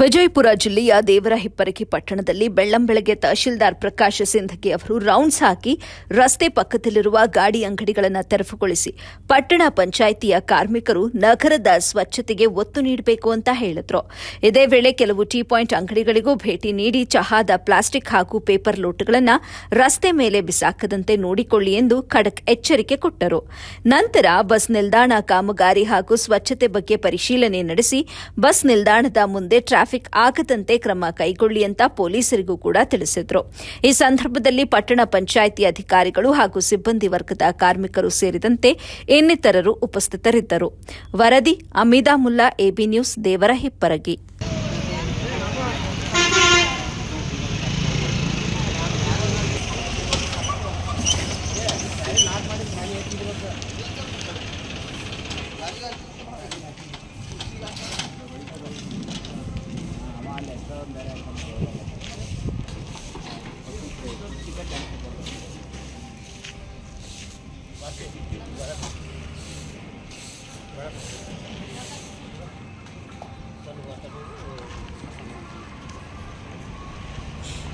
ವಿಜಯಪುರ ಜಿಲ್ಲೆಯ ದೇವರಹಿಪ್ಪರಗಿ ಪಟ್ಟಣದಲ್ಲಿ ಬೆಳ್ಳಂಬೆಳಗ್ಗೆ ತಹಶೀಲ್ದಾರ್ ಪ್ರಕಾಶ್ ಸಿಂಧಗಿ ಅವರು ರೌಂಡ್ಸ್ ಹಾಕಿ ರಸ್ತೆ ಪಕ್ಕದಲ್ಲಿರುವ ಗಾಡಿ ಅಂಗಡಿಗಳನ್ನು ತೆರವುಗೊಳಿಸಿ ಪಟ್ಟಣ ಪಂಚಾಯಿತಿಯ ಕಾರ್ಮಿಕರು ನಗರದ ಸ್ವಚ್ಛತೆಗೆ ಒತ್ತು ನೀಡಬೇಕು ಅಂತ ಹೇಳಿದ್ರು. ಇದೇ ವೇಳೆ ಕೆಲವು ಟೀ ಪಾಯಿಂಟ್ ಅಂಗಡಿಗಳಿಗೂ ಭೇಟಿ ನೀಡಿ ಚಹಾದ ಪ್ಲಾಸ್ಟಿಕ್ ಹಾಗೂ ಪೇಪರ್ ಲೋಟಗಳನ್ನು ರಸ್ತೆ ಮೇಲೆ ಬಿಸಾಕದಂತೆ ನೋಡಿಕೊಳ್ಳಿ ಎಂದು ಖಡಕ್ ಎಚ್ಚರಿಕೆ ಕೊಟ್ಟರು. ನಂತರ ಬಸ್ ನಿಲ್ದಾಣ ಕಾಮಗಾರಿ ಹಾಗೂ ಸ್ವಚ್ಛತೆ ಬಗ್ಗೆ ಪರಿಶೀಲನೆ ನಡೆಸಿ ಬಸ್ ನಿಲ್ದಾಣದ ಮುಂದೆ ಟ್ರಾಫಿಕ್ ಆಗದಂತೆ ಕ್ರಮ ಕೈಗೊಳ್ಳಿ ಅಂತ ಪೊಲೀಸರಿಗೂ ಕೂಡ ತಿಳಿಸಿದ್ರು. ಈ ಸಂದರ್ಭದಲ್ಲಿ ಪಟ್ಟಣ ಪಂಚಾಯಿತಿ ಅಧಿಕಾರಿಗಳು ಹಾಗೂ ಸಿಬ್ಬಂದಿ ವರ್ಗದ ಕಾರ್ಮಿಕರು ಸೇರಿದಂತೆ ಇನ್ನಿತರರು ಉಪಸ್ಥಿತರಿದ್ದರು. ವರದಿ ಅಮೀದಾ ಮುಲ್ಲಾ, ಎಬಿ ನ್ಯೂಸ್, ದೇವರಹಿಪ್ಪರಗಿ.